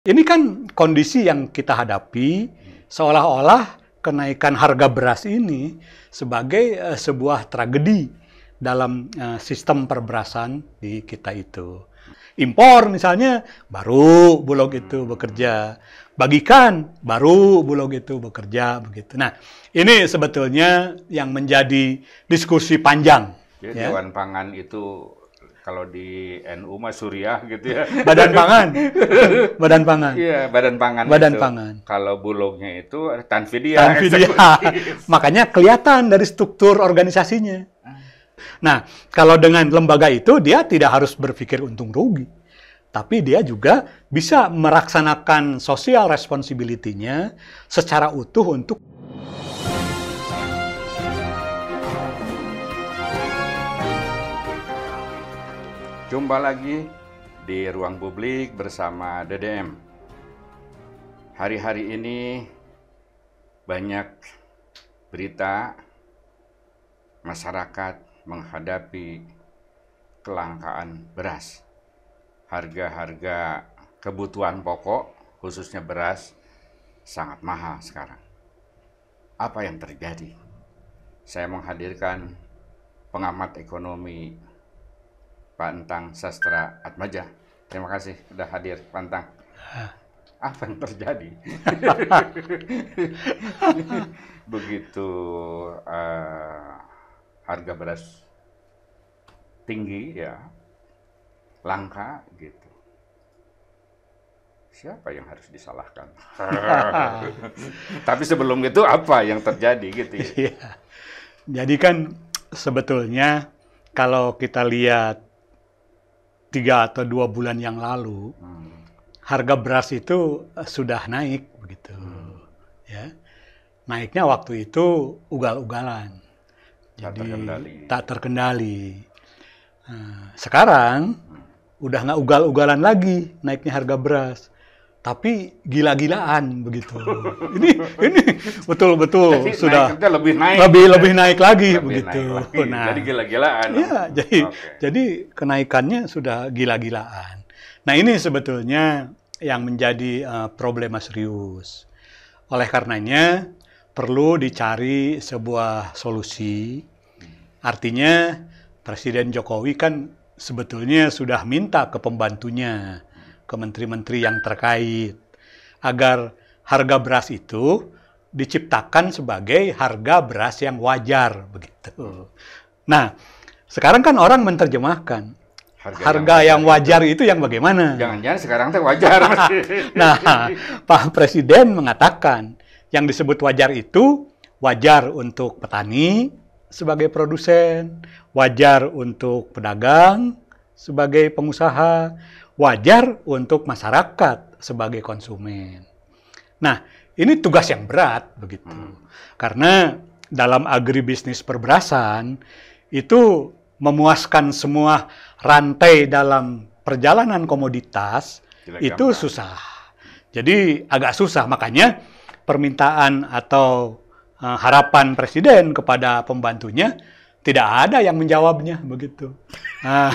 Ini kan kondisi yang kita hadapi, seolah-olah kenaikan harga beras ini sebagai sebuah tragedi dalam sistem perberasan di kita itu. Impor misalnya, baru Bulog itu bekerja. Bagikan, baru Bulog itu bekerja. Begitu. Nah, ini sebetulnya yang menjadi diskusi panjang. Jadi Ya. Dewan Pangan itu kalau di NU mah Suriah gitu ya. Badan Pangan. Badan Pangan. Iya, Badan Pangan Badan itu. Pangan. Kalau Bulognya itu Tanfidia. Tanfidia. Makanya kelihatan dari struktur organisasinya. Nah, kalau dengan lembaga itu dia tidak harus berpikir untung rugi. Tapi dia juga bisa melaksanakan social responsibility-nya secara utuh untuk Jumpa lagi di Ruang Publik bersama DDM. Hari-hari ini banyak berita masyarakat menghadapi kelangkaan beras. Harga-harga kebutuhan pokok, khususnya beras, sangat mahal sekarang. Apa yang terjadi? Saya menghadirkan pengamat ekonomi Pak Entang Sastra Atmaja. Terima kasih sudah hadir, Pak Entang. Apa yang terjadi? Begitu harga beras tinggi ya, langka gitu. Siapa yang harus disalahkan? Tapi sebelum itu apa yang terjadi gitu ya? Iya. Jadi kan sebetulnya kalau kita lihat 3 atau 2 bulan yang lalu, harga beras itu sudah naik begitu. Ya. Naiknya waktu itu ugal-ugalan. Jadi tak terkendali. Nah, sekarang udah nggak ugal-ugalan lagi naiknya harga beras. Tapi gila-gilaan begitu. Ini betul-betul sudah lebih naik. Lebih naik lagi Lebih begitu. naik lagi. Nah, jadi gila-gilaan. ya, jadi kenaikannya sudah gila-gilaan. Nah, ini sebetulnya yang menjadi problema serius. Oleh karenanya perlu dicari sebuah solusi. Artinya Presiden Jokowi kan sebetulnya sudah minta ke pembantunya, ke menteri-menteri yang terkait, agar harga beras itu diciptakan sebagai harga beras yang wajar begitu. Nah, sekarang kan orang menerjemahkan harga yang wajar itu yang bagaimana? Jangan-jangan sekarang teh wajar. Nah, Pak Presiden mengatakan yang disebut wajar itu wajar untuk petani sebagai produsen, wajar untuk pedagang sebagai pengusaha, wajar untuk masyarakat sebagai konsumen. Nah, ini tugas yang berat begitu. Karena dalam agribisnis perberasan itu memuaskan semua rantai dalam perjalanan komoditas itu susah. Jadi agak susah, makanya permintaan atau harapan Presiden kepada pembantunya tidak ada yang menjawabnya begitu. Nah,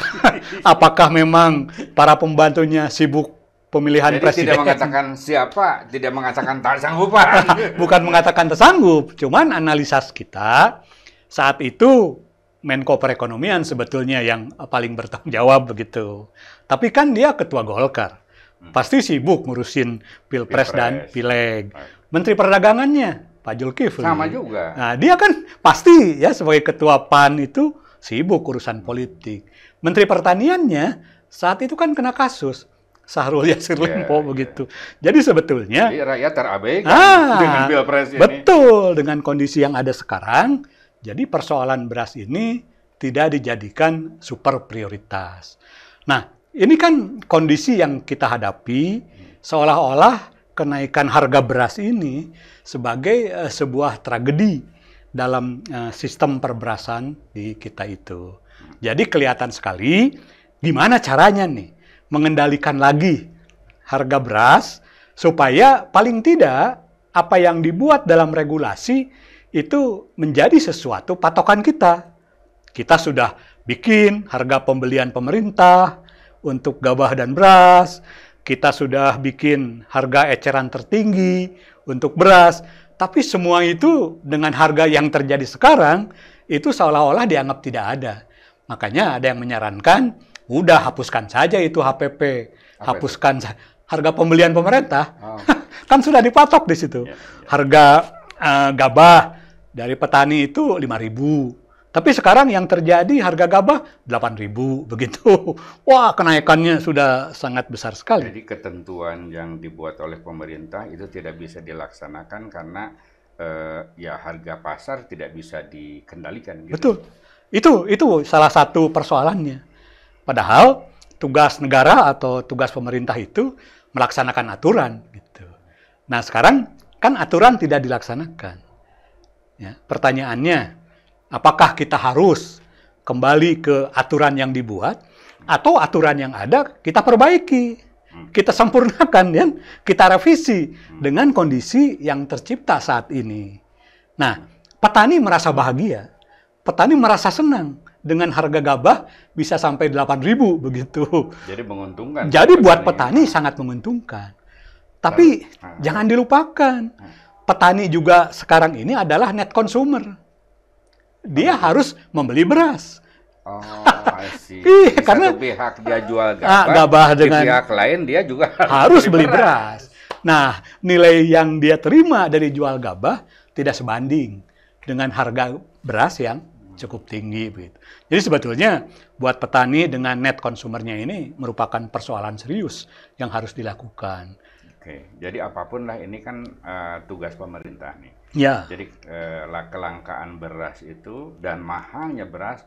apakah memang para pembantunya sibuk pemilihan Jadi presiden? tidak mengatakan siapa, tidak mengatakan tak sanggupan. Bukan mengatakan tersanggup, cuman analisa kita saat itu Menko Perekonomian sebetulnya yang paling bertanggung jawab begitu. Tapi kan dia ketua Golkar. Pasti sibuk ngurusin Pilpres dan Pileg. Menteri Perdagangannya Pak Zulkifli. Sama juga. Nah, dia kan pasti ya sebagai ketua PAN itu sibuk urusan politik. Menteri Pertaniannya saat itu kan kena kasus. Syahrul Yassin Limpo begitu. Jadi sebetulnya jadi rakyat terabaikan dengan Pilpres ini. Betul, dengan kondisi yang ada sekarang, jadi persoalan beras ini tidak dijadikan super prioritas. Nah, ini kan kondisi yang kita hadapi, seolah-olah kenaikan harga beras ini sebagai sebuah tragedi dalam sistem perberasan di kita itu. Jadi kelihatan sekali gimana caranya nih mengendalikan lagi harga beras supaya paling tidak apa yang dibuat dalam regulasi itu menjadi sesuatu patokan kita. Kita sudah bikin harga pembelian pemerintah untuk gabah dan beras, kita sudah bikin harga eceran tertinggi untuk beras, tapi semua itu dengan harga yang terjadi sekarang, itu seolah-olah dianggap tidak ada. Makanya ada yang menyarankan, udah hapuskan saja itu HPP, hapuskan harga pembelian pemerintah, kan sudah dipatok di situ. Harga gabah dari petani itu 5.000. Tapi sekarang yang terjadi harga gabah 8.000 begitu. Wah, kenaikannya sudah sangat besar sekali. Jadi ketentuan yang dibuat oleh pemerintah itu tidak bisa dilaksanakan karena ya harga pasar tidak bisa dikendalikan. Gitu. Betul. Itu salah satu persoalannya. Padahal tugas negara atau tugas pemerintah itu melaksanakan aturan gitu. Nah, sekarang kan aturan tidak dilaksanakan. Ya, pertanyaannya, apakah kita harus kembali ke aturan yang dibuat atau aturan yang ada kita perbaiki, kita sempurnakan, ya? Kita revisi dengan kondisi yang tercipta saat ini. Nah, petani merasa bahagia, petani merasa senang dengan harga gabah bisa sampai 8.000 begitu. Jadi menguntungkan. Jadi buat petani sangat menguntungkan. Tapi jangan dilupakan, petani juga sekarang ini adalah net consumer. Dia harus membeli beras. Oh, I see. Iya, Di karena satu pihak dia jual gabah, dengan di pihak lain dia juga harus beli beras. Nah, nilai yang dia terima dari jual gabah tidak sebanding dengan harga beras yang cukup tinggi. Begitu. Jadi sebetulnya buat petani dengan net konsumernya ini merupakan persoalan serius yang harus dilakukan. Oke, jadi apapun lah ini kan tugas pemerintah nih. Ya. Jadi kelangkaan beras itu dan mahalnya beras,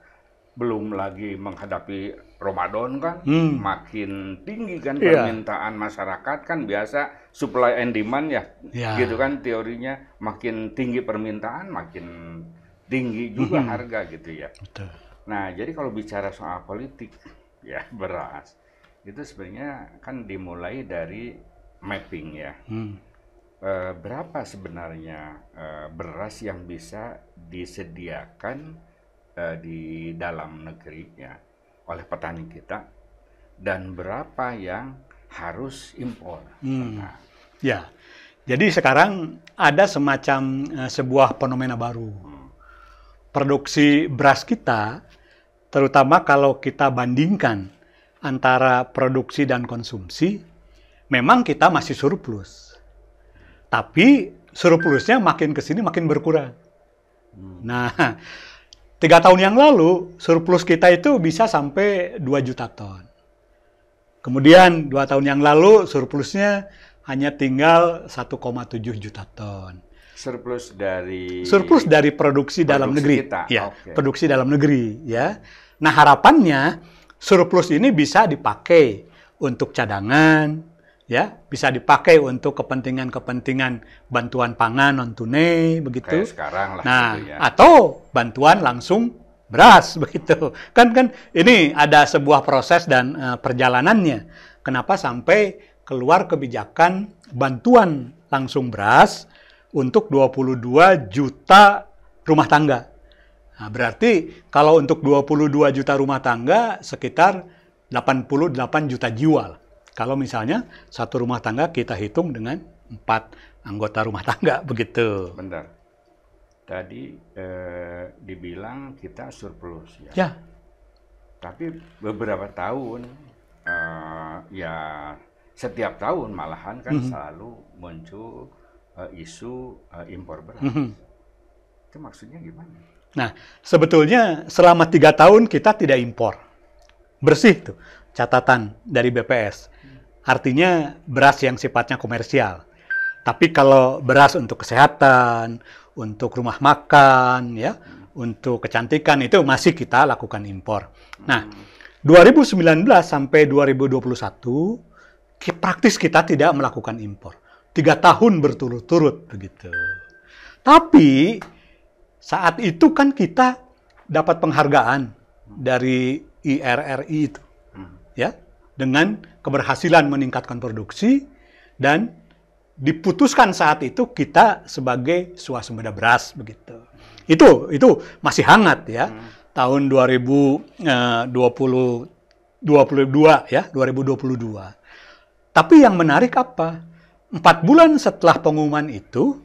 belum lagi menghadapi Ramadan kan, makin tinggi kan permintaan masyarakat kan, biasa supply and demand ya, gitu kan teorinya, makin tinggi permintaan makin tinggi juga harga gitu ya. Betul. Nah, jadi kalau bicara soal politik ya beras itu sebenarnya kan dimulai dari mapping ya. Berapa sebenarnya beras yang bisa disediakan di dalam negeri ya oleh petani kita dan berapa yang harus impor. Nah. Ya, jadi sekarang ada semacam sebuah fenomena baru. Produksi beras kita, terutama kalau kita bandingkan antara produksi dan konsumsi, memang kita masih surplus. Tapi surplusnya makin ke sini makin berkurang. Nah, 3 tahun yang lalu surplus kita itu bisa sampai 2 juta ton. Kemudian 2 tahun yang lalu surplusnya hanya tinggal 1,7 juta ton. Surplus dari produksi dalam negeri. Kita. Ya, produksi dalam negeri ya. Nah, harapannya surplus ini bisa dipakai untuk cadangan, ya, bisa dipakai untuk kepentingan-kepentingan bantuan pangan non tunai begitu. Kayak sekarang lah. Nah, gitu ya. atau bantuan langsung beras begitu. Kan ini ada sebuah proses dan perjalanannya. Kenapa sampai keluar kebijakan bantuan langsung beras untuk 22 juta rumah tangga. Nah, berarti kalau untuk 22 juta rumah tangga sekitar 88 juta jiwa. Kalau misalnya satu rumah tangga kita hitung dengan 4 anggota rumah tangga, begitu. Bentar. Tadi dibilang kita surplus ya. Ya. Tapi beberapa tahun, ya setiap tahun malahan kan selalu muncul isu impor beras. Itu maksudnya gimana? Nah, sebetulnya selama 3 tahun kita tidak impor. Bersih tuh catatan dari BPS. Artinya beras yang sifatnya komersial. Tapi kalau beras untuk kesehatan, untuk rumah makan, ya, untuk kecantikan itu masih kita lakukan impor. Nah, 2019 sampai 2021 praktis kita tidak melakukan impor. 3 tahun berturut-turut begitu. Tapi saat itu kan kita dapat penghargaan dari IRRI itu, ya, dengan keberhasilan meningkatkan produksi dan diputuskan saat itu kita sebagai swasembada beras begitu. Itu masih hangat ya, tahun 2022 ya, 2022. Tapi yang menarik apa? 4 bulan setelah pengumuman itu,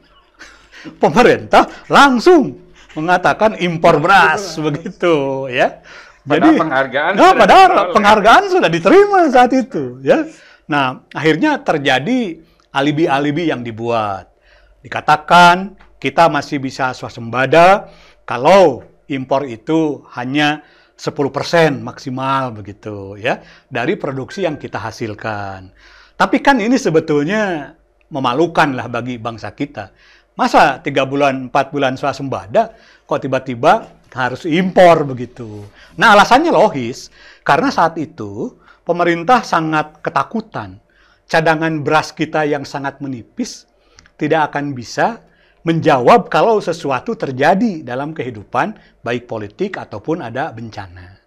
pemerintah langsung mengatakan impor beras, begitu ya. Jadi penghargaan padahal penghargaan sudah diterima saat itu ya. Nah, akhirnya terjadi alibi-alibi yang dibuat. Dikatakan kita masih bisa swasembada kalau impor itu hanya 10% maksimal begitu ya dari produksi yang kita hasilkan. Tapi kan ini sebetulnya memalukan lah bagi bangsa kita. Masa 3 bulan, 4 bulan swasembada kok tiba-tiba harus impor begitu. Nah, alasannya logis, karena saat itu pemerintah sangat ketakutan. Cadangan beras kita yang sangat menipis tidak akan bisa menjawab kalau sesuatu terjadi dalam kehidupan, baik politik ataupun ada bencana.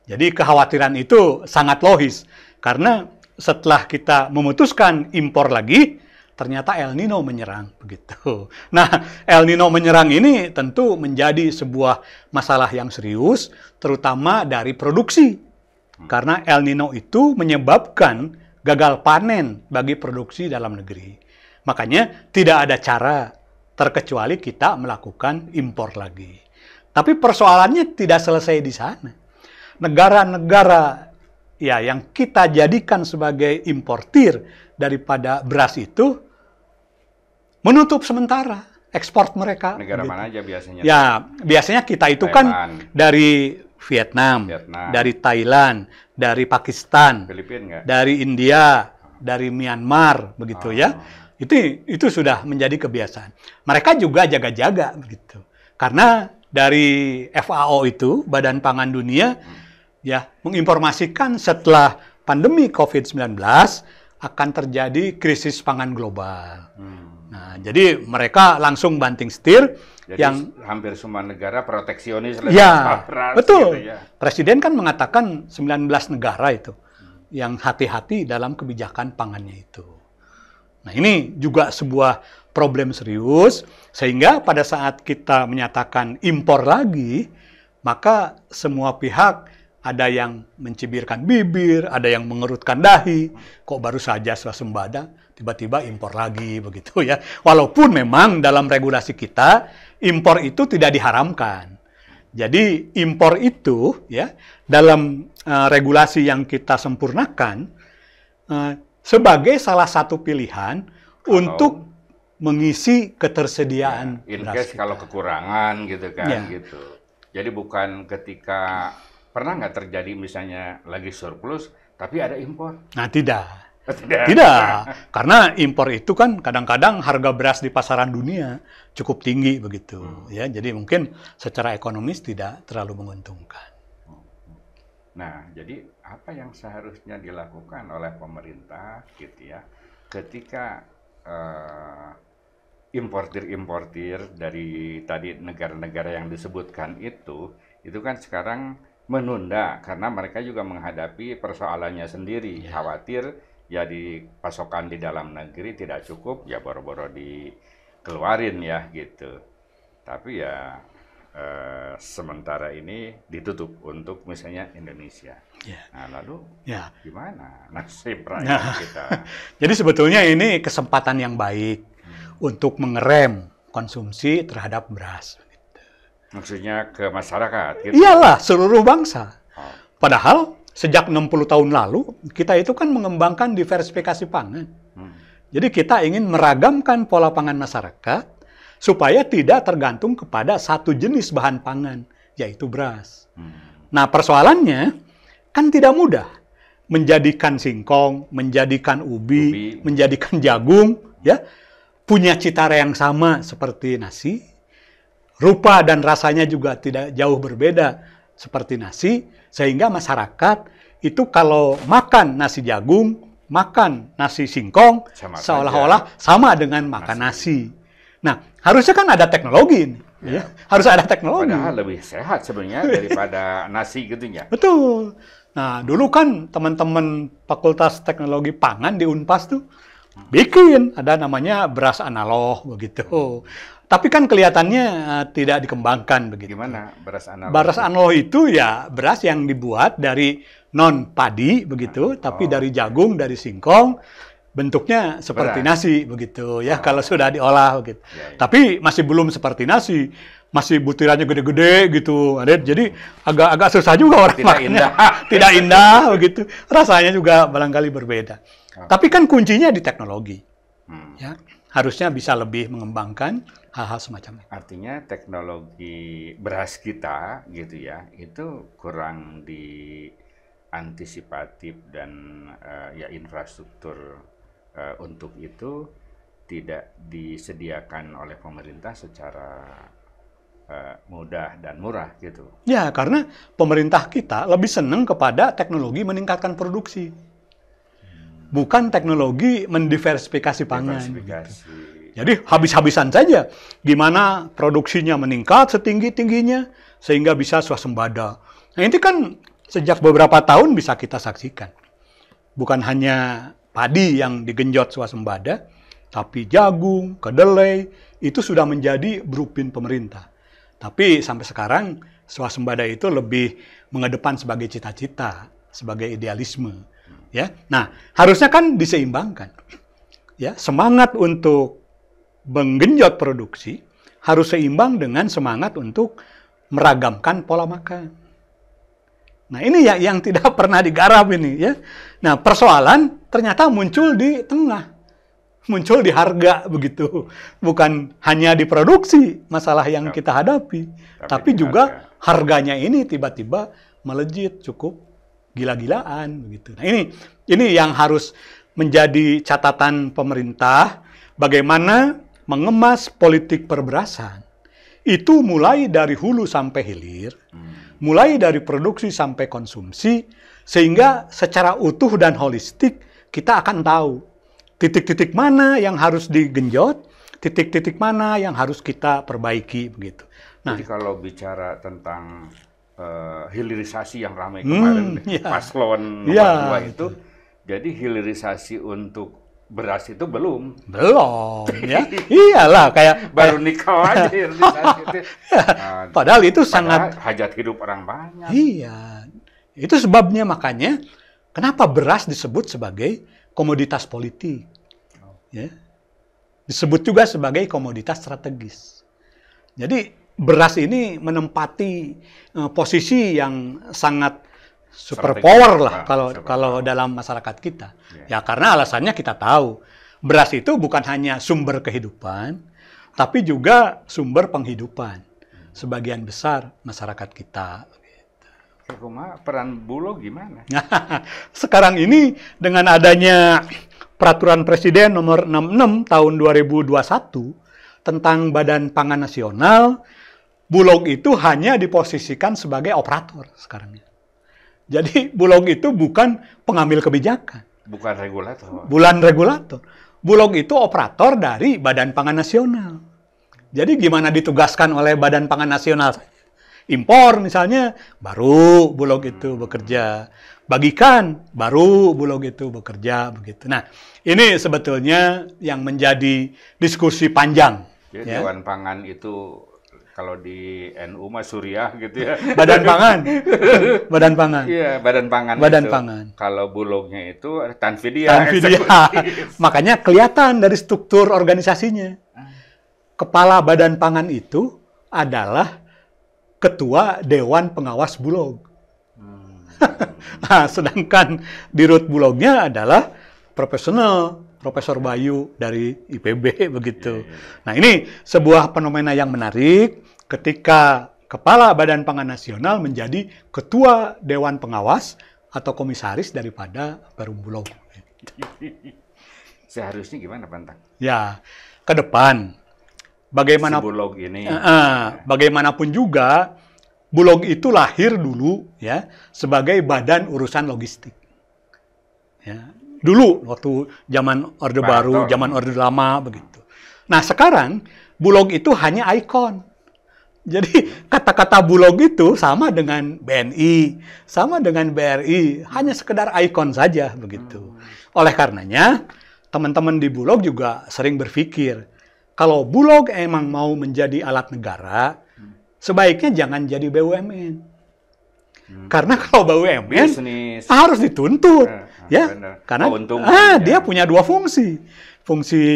Jadi kekhawatiran itu sangat logis, karena setelah kita memutuskan impor lagi, ternyata El Nino menyerang begitu. Nah, El Nino menyerang ini tentu menjadi sebuah masalah yang serius, terutama dari produksi. Karena El Nino itu menyebabkan gagal panen bagi produksi dalam negeri. Makanya tidak ada cara terkecuali kita melakukan impor lagi. Tapi persoalannya tidak selesai di sana. Negara-negara ya yang kita jadikan sebagai importir daripada beras itu menutup sementara ekspor mereka. Negara gitu. mana aja biasanya? Ya, biasanya kita itu Thailand. kan dari Vietnam, dari Thailand, dari Pakistan, Filipina nggak? dari India, dari Myanmar, begitu ya. Itu sudah menjadi kebiasaan. Mereka juga jaga-jaga begitu. Karena dari FAO itu, Badan Pangan Dunia, ya menginformasikan setelah pandemi COVID-19 akan terjadi krisis pangan global. Nah, jadi mereka langsung banting setir. Jadi yang hampir semua negara proteksionis. Ya, beras, betul. Gitu, ya. Presiden kan mengatakan 19 negara itu yang hati-hati dalam kebijakan pangannya itu. Nah, ini juga sebuah problem serius, sehingga pada saat kita menyatakan impor lagi, maka semua pihak ada yang mencibirkan bibir, ada yang mengerutkan dahi, kok baru saja swasembada, tiba-tiba impor lagi, begitu ya. Walaupun memang dalam regulasi kita, impor itu tidak diharamkan. Jadi impor itu, ya, dalam regulasi yang kita sempurnakan, sebagai salah satu pilihan untuk mengisi ketersediaan in beras case kita. Kalau kekurangan gitu kan, Ya. gitu. Jadi bukan ketika pernah nggak terjadi misalnya lagi surplus tapi ada impor? Nah, tidak. Tidak. Tidak, karena impor itu kan kadang-kadang harga beras di pasaran dunia cukup tinggi begitu, ya. Jadi mungkin secara ekonomis tidak terlalu menguntungkan. Nah, jadi apa yang seharusnya dilakukan oleh pemerintah, gitu ya, ketika importir-importir dari tadi negara-negara yang disebutkan itu kan sekarang menunda karena mereka juga menghadapi persoalannya sendiri, khawatir ya di pasokan di dalam negeri tidak cukup, ya boro-boro dikeluarin ya gitu. Tapi ya sementara ini ditutup untuk misalnya Indonesia. Nah, lalu gimana nasib rakyat kita? Jadi sebetulnya ini kesempatan yang baik untuk mengerem konsumsi terhadap beras. Maksudnya ke masyarakat? Gitu? Iyalah, seluruh bangsa. Padahal sejak 60 tahun lalu, kita itu kan mengembangkan diversifikasi pangan. Jadi kita ingin meragamkan pola pangan masyarakat supaya tidak tergantung kepada satu jenis bahan pangan, yaitu beras. Nah, persoalannya kan tidak mudah menjadikan singkong, menjadikan ubi, menjadikan jagung, ya, punya cita yang sama seperti nasi, rupa dan rasanya juga tidak jauh berbeda seperti nasi, sehingga masyarakat itu kalau makan nasi jagung, makan nasi singkong, seolah-olah sama dengan makan nasi. Nah, harusnya kan ada teknologi ini. Ya. Harus ada teknologi. Padahal lebih sehat sebenarnya daripada nasi gitu ya. Betul. Nah, dulu kan teman-teman Fakultas Teknologi Pangan di Unpas tuh bikin, ada namanya beras analog begitu. Tapi kan kelihatannya tidak dikembangkan begitu. Gimana beras analog? Beras analog itu ya beras yang dibuat dari non padi begitu, tapi dari jagung, dari singkong, bentuknya seperti nasi begitu ya kalau sudah diolah begitu. Tapi masih belum seperti nasi, masih butirannya gede-gede gitu. Jadi agak susah juga orang makannya. Tidak indah begitu. Rasanya juga barangkali berbeda. Tapi kan kuncinya di teknologi. Ya, harusnya bisa lebih mengembangkan hal-hal semacam itu. Artinya teknologi beras kita gitu ya, itu kurang diantisipatif dan ya infrastruktur untuk itu tidak disediakan oleh pemerintah secara mudah dan murah gitu. Ya, karena pemerintah kita lebih senang kepada teknologi meningkatkan produksi. Bukan teknologi mendiversifikasi pangan. Gitu. Jadi habis-habisan saja. Gimana produksinya meningkat setinggi-tingginya sehingga bisa swasembada. Nah ini kan sejak beberapa tahun bisa kita saksikan. Bukan hanya padi yang digenjot swasembada, tapi jagung, kedelai, itu sudah menjadi blueprint pemerintah. Tapi sampai sekarang swasembada itu lebih mengedepan sebagai cita-cita, sebagai idealisme. Ya, nah harusnya kan diseimbangkan. Ya, semangat untuk menggenjot produksi harus seimbang dengan semangat untuk meragamkan pola makan. Nah ini yang tidak pernah digarap ini ya. Nah persoalan ternyata muncul di tengah, muncul di harga begitu. Bukan hanya di produksi masalah yang kita hadapi, tapi juga harganya ini tiba-tiba melejit cukup gila-gilaan begitu. Nah, ini yang harus menjadi catatan pemerintah bagaimana mengemas politik perberasan. Itu mulai dari hulu sampai hilir, mulai dari produksi sampai konsumsi, sehingga secara utuh dan holistik kita akan tahu titik-titik mana yang harus digenjot, titik-titik mana yang harus kita perbaiki begitu. Nah, jadi kalau bicara tentang hilirisasi yang ramai kemarin paslon nomor 2 itu, jadi hilirisasi untuk beras itu belum ya. Iyalah kayak baru nikah aja hilirisasi itu. Padahal itu sangat hajat hidup orang banyak. Iya, itu sebabnya makanya kenapa beras disebut sebagai komoditas politik, ya, disebut juga sebagai komoditas strategis. Jadi beras ini menempati posisi yang sangat super power lah kalau dalam masyarakat kita. Ya karena alasannya kita tahu beras itu bukan hanya sumber kehidupan, tapi juga sumber penghidupan sebagian besar masyarakat kita. Kuma, peran Bulog gimana? Sekarang ini dengan adanya Peraturan Presiden Nomor 66 Tahun 2021 tentang Badan Pangan Nasional, Bulog itu hanya diposisikan sebagai operator sekarang. Jadi Bulog itu bukan pengambil kebijakan. Bukan regulator. Bukan regulator. Bulog itu operator dari Badan Pangan Nasional. Jadi gimana ditugaskan oleh Badan Pangan Nasional? Impor misalnya, baru Bulog itu bekerja. Bagikan, baru Bulog itu bekerja. Begitu. Nah, ini sebetulnya yang menjadi diskusi panjang. Jadi Dewan Pangan itu kalau di NU mah Suriah gitu ya. Badan Pangan. Badan Pangan. Iya, Badan Pangan Badan itu. Pangan. Kalau Bulognya itu Tanfidia. Makanya kelihatan dari struktur organisasinya. Kepala Badan Pangan itu adalah Ketua Dewan Pengawas Bulog. Nah, sedangkan dirut Bulognya adalah profesional, Profesor Bayu dari IPB begitu. Nah ini sebuah fenomena yang menarik ketika Kepala Badan Pangan Nasional menjadi Ketua Dewan Pengawas atau Komisaris daripada Perum Bulog. Seharusnya gimana, Pantang? Ya, ke depan bagaimana si Bulog ini? Bagaimanapun juga Bulog itu lahir dulu ya sebagai badan urusan logistik. Ya. Dulu waktu zaman Orde Baru, zaman Orde Lama begitu. Nah sekarang Bulog itu hanya ikon. Jadi kata-kata Bulog itu sama dengan BNI, sama dengan BRI, hanya sekedar ikon saja begitu. Oleh karenanya teman-teman di Bulog juga sering berpikir kalau Bulog emang mau menjadi alat negara, sebaiknya jangan jadi BUMN. Karena kalau BUMN bisnis harus dituntut, ya, benar. karena Keuntungan, dia punya dua fungsi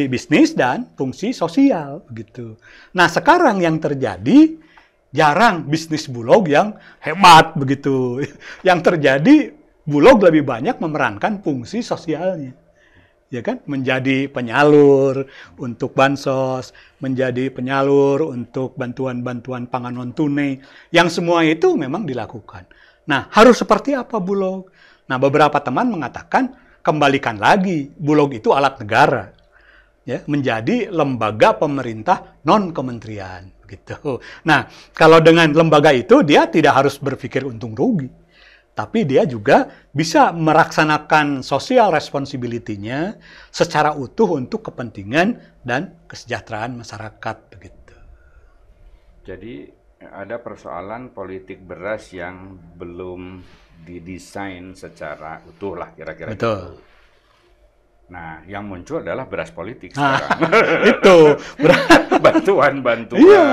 bisnis dan fungsi sosial, begitu. Nah, sekarang yang terjadi jarang bisnis Bulog yang hebat begitu. Yang terjadi Bulog lebih banyak memerankan fungsi sosialnya. Ya kan, menjadi penyalur untuk bansos, menjadi penyalur untuk bantuan-bantuan pangan non tunai, yang semua itu memang dilakukan. Nah, harus seperti apa Bulog? Nah, beberapa teman mengatakan kembalikan lagi, Bulog itu alat negara, ya, menjadi lembaga pemerintah non kementerian, gitu. Nah, kalau dengan lembaga itu dia tidak harus berpikir untung rugi. Tapi dia juga bisa melaksanakan social responsibility-nya secara utuh untuk kepentingan dan kesejahteraan masyarakat, begitu. Jadi ada persoalan politik beras yang belum didesain secara utuh lah kira-kira. Betul. Gitu. Nah, yang muncul adalah beras politik sekarang. Itu. Bantuan-bantuan. Iya.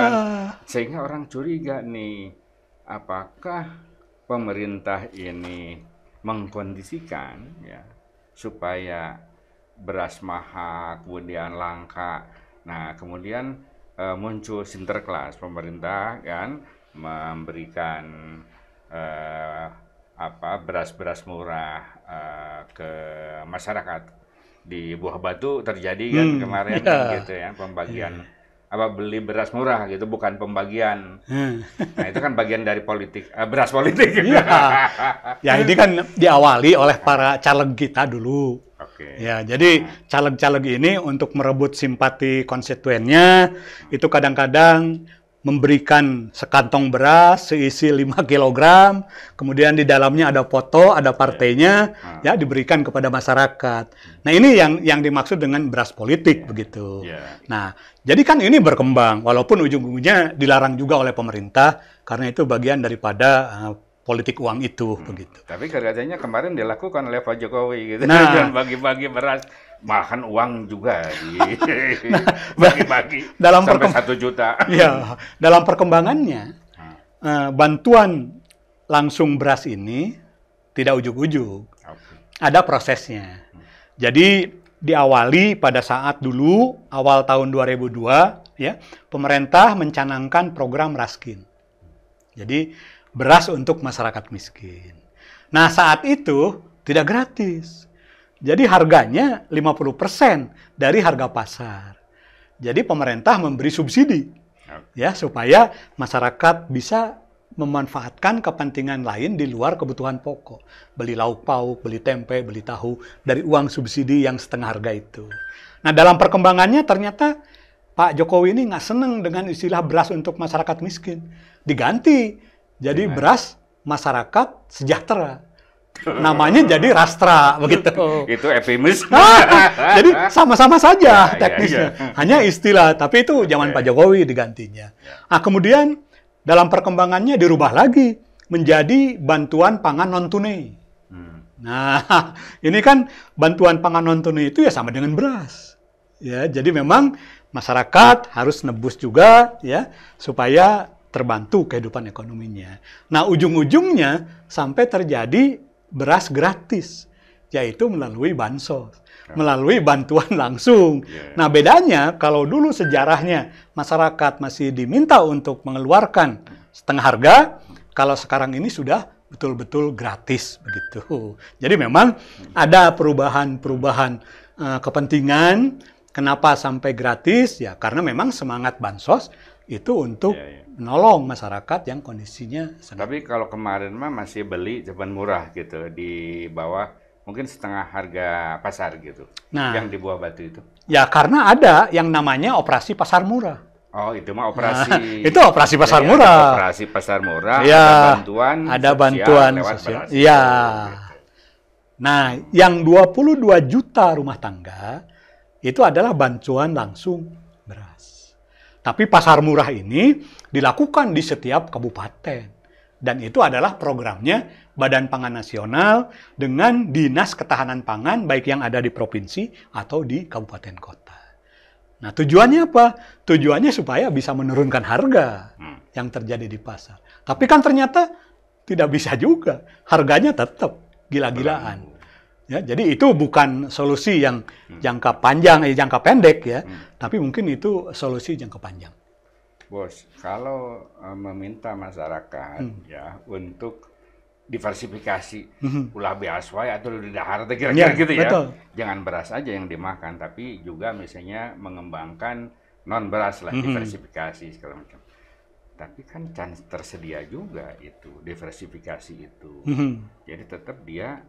Sehingga orang curiga nih, apakah pemerintah ini mengkondisikan ya supaya beras mahal kemudian langka. Nah, kemudian muncul sinterklas pemerintah kan memberikan beras-beras murah ke masyarakat. Di Buah Batu terjadi kan kemarin gitu ya, pembagian beli beras murah gitu, bukan pembagian. Nah, itu kan bagian dari politik, beras politik. Ya, ini kan diawali oleh para caleg kita dulu. Ya, jadi caleg-caleg ini untuk merebut simpati konstituennya, itu kadang-kadang memberikan sekantong beras seisi 5 kg, kemudian di dalamnya ada foto, ada partainya, ya, diberikan kepada masyarakat. Nah, ini yang dimaksud dengan beras politik, begitu. Nah, jadi kan ini berkembang, walaupun ujung-ujungnya dilarang juga oleh pemerintah, karena itu bagian daripada politik uang itu, begitu. Tapi katanya kemarin dilakukan oleh Pak Jokowi, gitu. Dan bagi-bagi beras, bahkan uang juga bagi-bagi sampai 1 juta. Ya, dalam perkembangannya, bantuan langsung beras ini tidak ujuk-ujuk. Ada prosesnya. Jadi diawali pada saat dulu, awal tahun 2002, ya, pemerintah mencanangkan program Raskin. Jadi beras untuk masyarakat miskin. Nah, saat itu tidak gratis. Jadi harganya 50% dari harga pasar. Jadi pemerintah memberi subsidi, ya, supaya masyarakat bisa memanfaatkan kepentingan lain di luar kebutuhan pokok. Beli lauk pauk, beli tempe, beli tahu dari uang subsidi yang setengah harga itu. Nah, dalam perkembangannya ternyata Pak Jokowi ini nggak seneng dengan istilah beras untuk masyarakat miskin. Diganti jadi beras masyarakat sejahtera. Namanya jadi Rastra, begitu. Itu eufemis. Jadi sama-sama saja teknisnya. Hanya istilah, tapi itu zaman Pak Jokowi digantinya. Nah, kemudian dalam perkembangannya dirubah lagi menjadi bantuan pangan non tunai. Nah, ini kan bantuan pangan non tunai itu ya sama dengan beras. Ya, jadi memang masyarakat harus nebus juga, ya, supaya terbantu kehidupan ekonominya. Nah, ujung-ujungnya sampai terjadi beras gratis, yaitu melalui bansos, melalui bantuan langsung. Nah, bedanya kalau dulu sejarahnya masyarakat masih diminta untuk mengeluarkan setengah harga, kalau sekarang ini sudah betul-betul gratis, begitu. Jadi memang ada perubahan-perubahan kepentingan. Kenapa sampai gratis? Ya, karena memang semangat bansos itu untuk menolong masyarakat yang kondisinya sangat. Tapi kalau kemarin mah masih beli cuman murah gitu, di bawah mungkin setengah harga pasar gitu. Nah, yang di Buah Batu itu. Ya, karena ada yang namanya operasi pasar murah. Oh, itu mah operasi. Itu operasi pasar murah. Operasi pasar murah, ya, ada bantuan sosial. Iya. Nah, yang 22 juta rumah tangga itu adalah bantuan langsung beras. Tapi pasar murah ini dilakukan di setiap kabupaten. Dan itu adalah programnya Badan Pangan Nasional dengan Dinas Ketahanan Pangan, baik yang ada di provinsi atau di kabupaten kota. Nah, tujuannya apa? Tujuannya supaya bisa menurunkan harga yang terjadi di pasar. Tapi kan ternyata Tidak bisa juga. Harganya tetap gila-gilaan. Ya, jadi itu bukan solusi yang jangka panjang, jangka pendek ya, tapi mungkin itu solusi jangka panjang. Bos, kalau meminta masyarakat ya untuk diversifikasi, ulah beas wae atau di dahar kira-kira gitu ya. Betul. Jangan beras aja yang dimakan, tapi juga misalnya mengembangkan non beras lah, diversifikasi segala macam. Tapi kan tersedia juga itu diversifikasi itu. Jadi tetap dia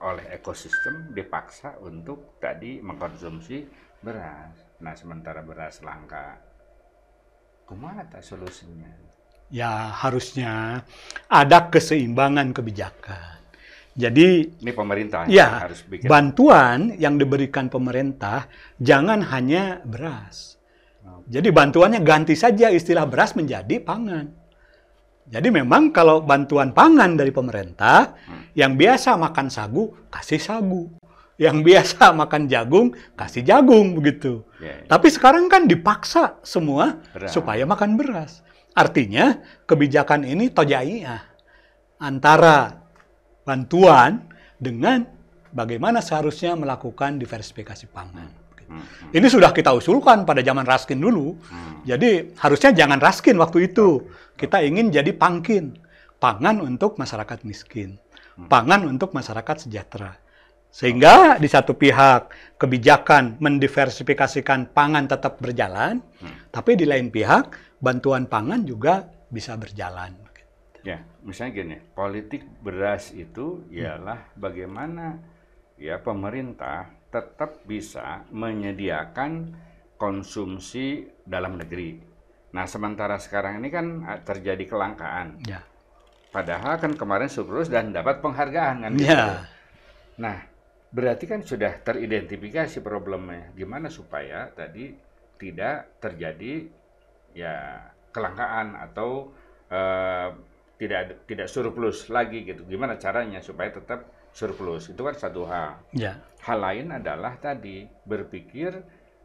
oleh ekosistem dipaksa untuk tadi mengkonsumsi beras. Nah, sementara beras langka, kumaha tak solusinya? Ya, harusnya ada keseimbangan kebijakan. Jadi, ini pemerintah ya, harus bikin bantuan yang diberikan pemerintah jangan hanya beras. Jadi bantuannya ganti saja istilah beras menjadi pangan. Jadi memang kalau bantuan pangan dari pemerintah, yang biasa makan sagu, kasih sagu. Yang biasa makan jagung, kasih jagung, begitu. Tapi sekarang kan dipaksa semua supaya makan beras. Artinya, kebijakan ini tojaiyah antara bantuan dengan bagaimana seharusnya melakukan diversifikasi pangan. Ini sudah kita usulkan pada zaman Raskin dulu. Jadi harusnya jangan Raskin waktu itu. Kita ingin jadi pangkin. Pangan untuk masyarakat miskin. Pangan untuk masyarakat sejahtera. Sehingga di satu pihak kebijakan mendiversifikasikan pangan tetap berjalan. Tapi di lain pihak bantuan pangan juga bisa berjalan. Ya, misalnya gini, politik beras itu ialah bagaimana ya pemerintah tetap bisa menyediakan konsumsi dalam negeri. Nah, sementara sekarang ini kan terjadi kelangkaan. Ya. Padahal kan kemarin surplus dan dapat penghargaan kan gitu. Ya. Nah, berarti kan sudah teridentifikasi problemnya. Gimana supaya tadi tidak terjadi ya kelangkaan atau tidak surplus lagi gitu. Gimana caranya supaya tetap surplus? Itu kan satu hal. Ya. Hal lain adalah tadi berpikir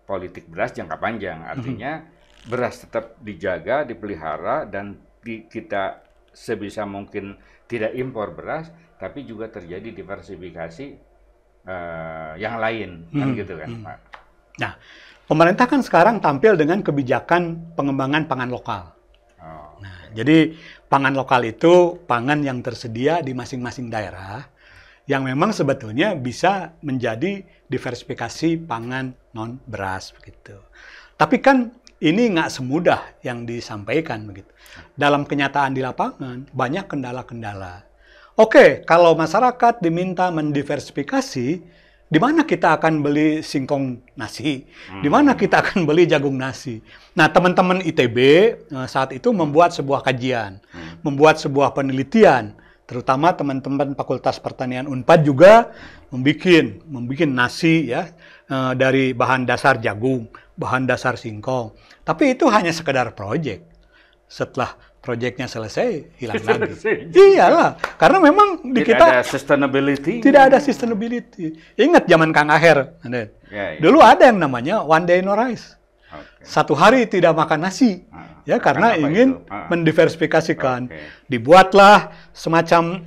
politik beras jangka panjang. Artinya beras tetap dijaga, dipelihara, dan kita sebisa mungkin tidak impor beras, tapi juga terjadi diversifikasi yang lain, kan gitu kan, Pak. Nah, pemerintah kan sekarang tampil dengan kebijakan pengembangan pangan lokal. Nah, jadi pangan lokal itu pangan yang tersedia di masing-masing daerah, yang memang sebetulnya bisa menjadi diversifikasi pangan non beras begitu. Tapi kan ini nggak semudah yang disampaikan begitu. Dalam kenyataan di lapangan banyak kendala-kendala. Oke, kalau masyarakat diminta mendiversifikasi, di mana kita akan beli singkong nasi? Di mana kita akan beli jagung nasi? Nah, teman-teman ITB saat itu membuat sebuah kajian, membuat sebuah penelitian. Terutama teman-teman Fakultas Pertanian Unpad juga membuat nasi ya dari bahan dasar jagung, bahan dasar singkong. Tapi itu hanya sekedar proyek. Setelah proyeknya selesai, hilang lagi. Iyalah, karena memang di kita ada sustainability. Tidak ada sustainability. Ingat zaman Kang Aher, dulu ada yang namanya one day no rice. Satu hari tidak makan nasi. Ya, karena ingin mendiversifikasikan. Dibuatlah semacam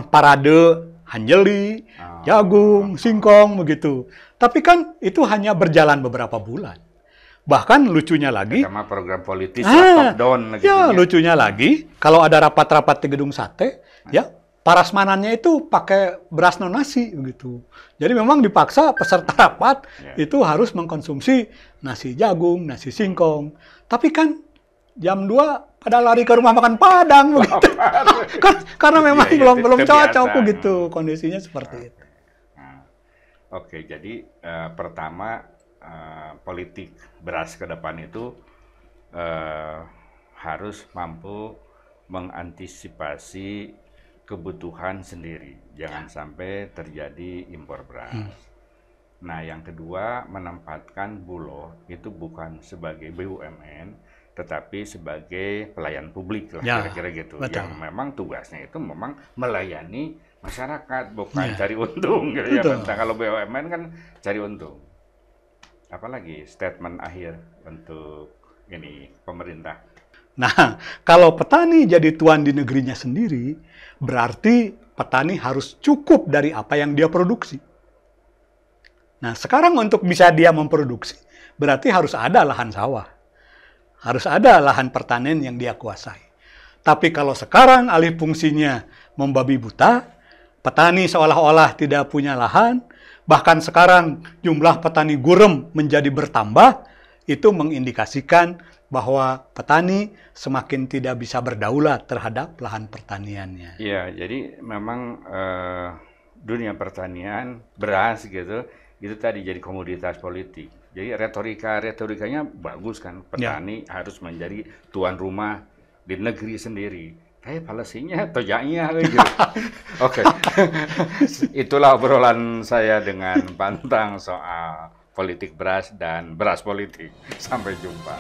parade hanjeli, jagung, singkong, begitu. Tapi kan itu hanya berjalan beberapa bulan. Bahkan lucunya lagi, sama program politis top down. Ya, lucunya lagi, kalau ada rapat-rapat di gedung sate, ya parasmanannya itu pakai beras non nasi, begitu. Jadi memang dipaksa peserta rapat itu harus mengkonsumsi nasi jagung, nasi singkong. Tapi kan jam 2 pada lari ke rumah makan Padang begitu. Karena memang belum cocok begitu, kondisinya seperti itu. Oke, jadi pertama politik beras ke depan itu harus mampu mengantisipasi kebutuhan sendiri. Jangan sampai terjadi impor beras. Nah, yang kedua, menempatkan Bulog itu bukan sebagai BUMN, tetapi sebagai pelayan publik lah, kira-kira gitu. Betul. Yang memang tugasnya itu memang melayani masyarakat, bukan cari untung. Gitu ya. Kalau BUMN kan cari untung. Apalagi statement akhir untuk ini pemerintah? Nah, kalau petani jadi tuan di negerinya sendiri, berarti petani harus cukup dari apa yang dia produksi. Nah, sekarang untuk bisa dia memproduksi, berarti harus ada lahan sawah. Harus ada lahan pertanian yang dia kuasai. Tapi kalau sekarang alih fungsinya membabi buta, petani seolah-olah tidak punya lahan, bahkan sekarang jumlah petani gurem menjadi bertambah, itu mengindikasikan bahwa petani semakin tidak bisa berdaulat terhadap lahan pertaniannya. Iya, jadi memang dunia pertanian beras gitu, itu tadi jadi komoditas politik. Jadi retorikanya bagus kan, petani harus menjadi tuan rumah di negeri sendiri. Polisinya tojanya gitu. Oke. Itulah obrolan saya dengan Pantang soal politik beras dan beras politik. Sampai jumpa.